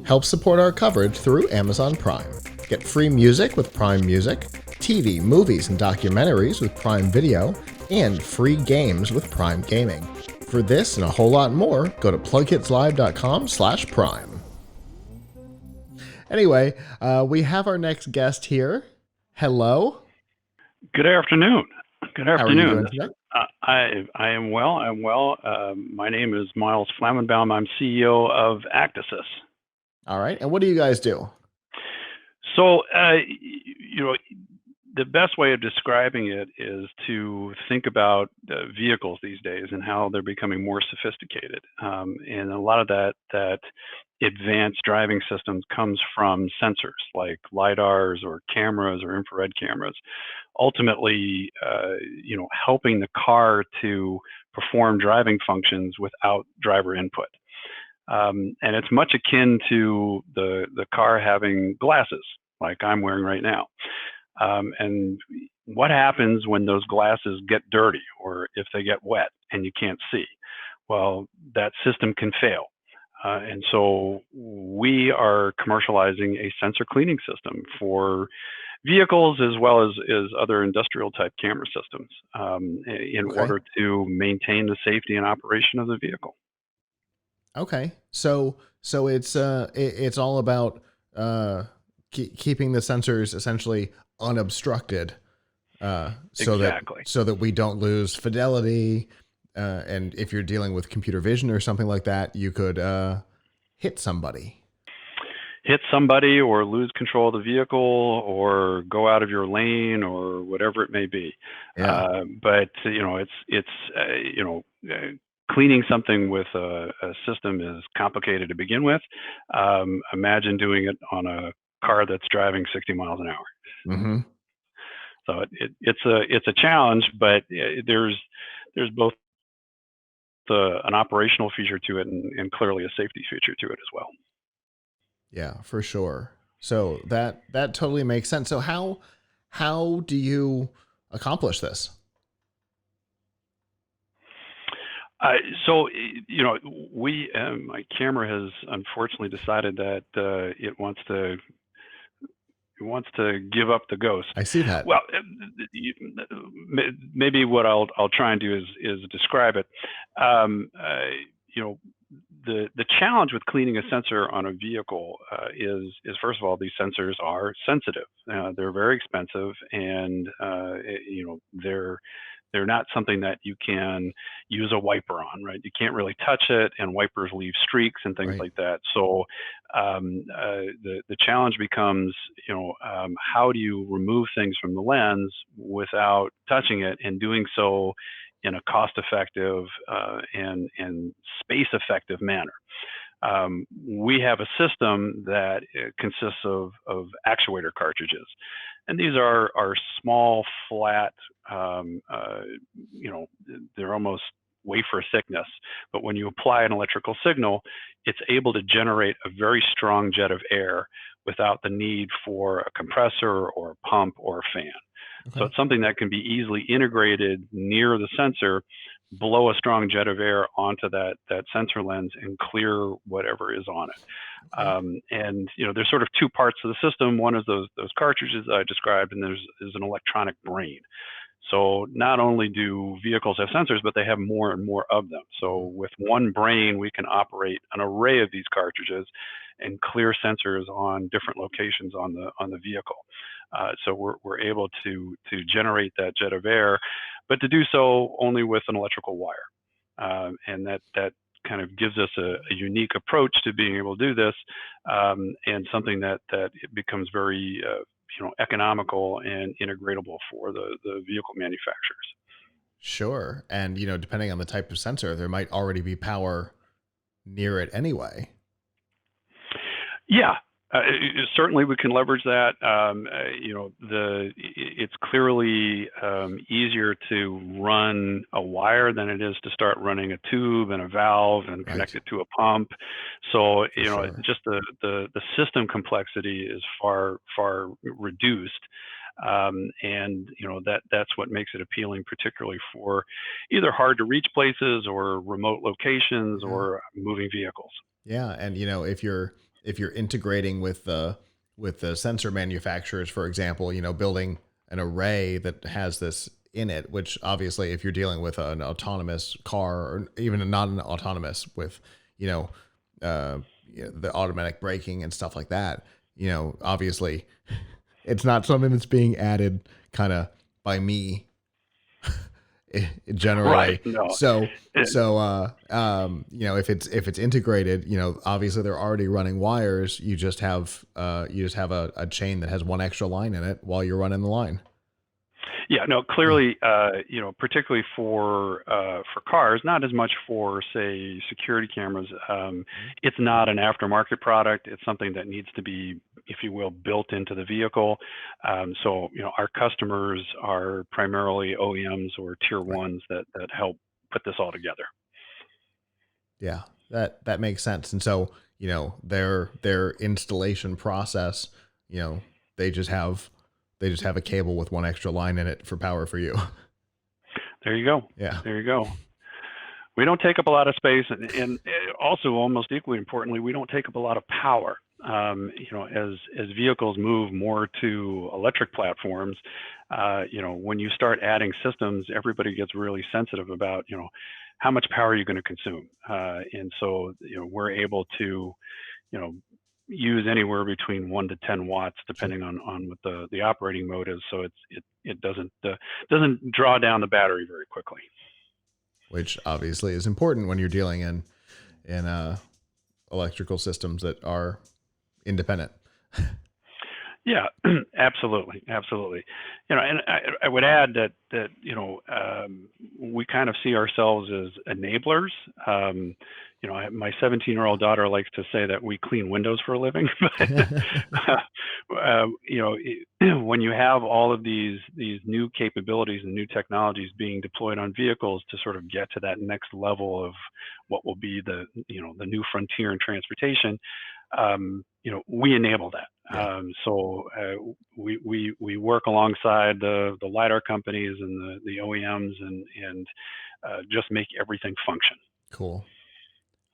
Help support our coverage through Amazon Prime. Get free music with Prime Music, TV, movies, and documentaries with Prime Video, and free games with Prime Gaming. For this and a whole lot more, go to PLUGHITZlive.com/prime. Anyway, we have our next guest here. Hello. Good afternoon. Good afternoon. How are you doing today? I am well. I'm well. My name is Miles Flammenbaum. I'm CEO of Actasys. All right. And what do you guys do? So, the best way of describing it is to think about vehicles these days and how they're becoming more sophisticated. And a lot of that advanced driving systems comes from sensors like LiDARs or cameras or infrared cameras, ultimately, helping the car to perform driving functions without driver input. And it's much akin to the car having glasses like I'm wearing right now. And what happens when those glasses get dirty or if they get wet and you can't see? Well, that system can fail. And so we are commercializing a sensor cleaning system for vehicles as well as other industrial type camera systems in order to maintain the safety and operation of the vehicle. Okay. So it's all about keeping the sensors essentially unobstructed, Exactly. so that we don't lose fidelity. And if you're dealing with computer vision or something like that, you could hit somebody or lose control of the vehicle or go out of your lane or whatever it may be. Yeah. But cleaning something with a system is complicated to begin with. Imagine doing it on a car that's driving 60 miles an hour. Mm-hmm. So it's a challenge, but there's both an operational feature to it and clearly a safety feature to it as well. Yeah, for sure. So that totally makes sense. So how do you accomplish this? My camera has unfortunately decided that it wants to give up the ghost. I see that. Well, maybe what I'll try and do is describe it. The challenge with cleaning a sensor on a vehicle is first of all, these sensors are sensitive. They're very expensive, and they're not something that you can use a wiper on, right? You can't really touch it, and wipers leave streaks and things like that. So the challenge becomes, how do you remove things from the lens without touching it, and doing so in a cost-effective and space-effective manner. We have a system that consists of actuator cartridges, and these are small, flat. They're almost wafer thickness, but when you apply an electrical signal, it's able to generate a very strong jet of air without the need for a compressor or a pump or a fan. Okay. So it's something that can be easily integrated near the sensor, blow a strong jet of air onto that sensor lens and clear whatever is on it. Okay. And there's sort of two parts to the system. One is those cartridges I described, and there's an electronic brain. So not only do vehicles have sensors, but they have more and more of them. So with one brain, we can operate an array of these cartridges and clear sensors on different locations on the vehicle. So we're able to generate that jet of air, but to do so only with an electrical wire. And that kind of gives us a unique approach to being able to do this, and something that it becomes very economical and integratable for the vehicle manufacturers. Sure. And, depending on the type of sensor, there might already be power near it anyway. Yeah. Certainly, we can leverage that. It's clearly easier to run a wire than it is to start running a tube and a valve and connect it to a pump. So, just the system complexity is far reduced. And that's what makes it appealing, particularly for either hard to reach places or remote locations or moving vehicles. Yeah, and if you're integrating with the sensor manufacturers, for example, building an array that has this in it, which obviously if you're dealing with an autonomous car or even a non-autonomous with the automatic braking and stuff like that, obviously it's not something that's being added kind of by me generally. Right. No. So if it's integrated, obviously they're already running wires. You just have a chain that has one extra line in it while you're running the line. Yeah, no, clearly, particularly for cars, not as much for, say, security cameras. It's not an aftermarket product. It's something that needs to be, if you will, built into the vehicle. So, our customers are primarily OEMs or tier ones that help put this all together. Yeah, that makes sense. And so, their installation process, they just have a cable with one extra line in it for power for you. There you go. Yeah. There you go. We don't take up a lot of space, and also almost equally importantly, we don't take up a lot of power. As vehicles move more to electric platforms, when you start adding systems, everybody gets really sensitive about, how much power are you going to consume? And so, we're able to, use anywhere between 1 to 10 watts, depending on what the operating mode is. So it doesn't draw down the battery very quickly. Which obviously is important when you're dealing in electrical systems that are independent. Yeah, absolutely. And I would add that we kind of see ourselves as enablers. My 17-year-old daughter likes to say that we clean windows for a living. But when you have all of these new capabilities and new technologies being deployed on vehicles to sort of get to that next level of what will be the new frontier in transportation, we enable that. So we work alongside the LiDAR companies and the OEMs and just make everything function. Cool.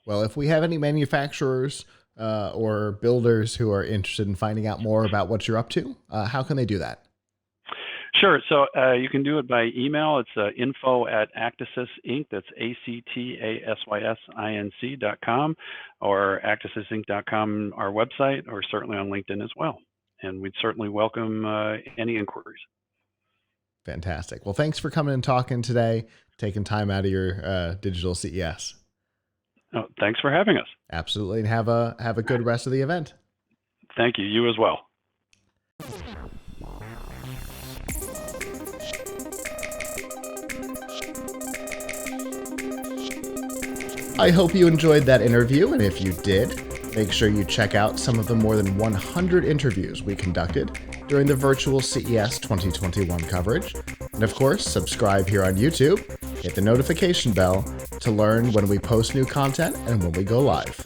Well, if we have any manufacturers or builders who are interested in finding out more about what you're up to, how can they do that? Sure. So you can do it by email. It's info@Actasys Inc. That's ActasysInc.com or actasysinc.com, our website, or certainly on LinkedIn as well. And we'd certainly welcome any inquiries. Fantastic. Well, thanks for coming and talking today, taking time out of your digital CES. Oh, thanks for having us. Absolutely. And have a good rest of the event. Thank you. You as well. I hope you enjoyed that interview, and if you did, make sure you check out some of the more than 100 interviews we conducted during the virtual CES 2021 coverage. And of course, subscribe here on YouTube, hit the notification bell to learn when we post new content and when we go live.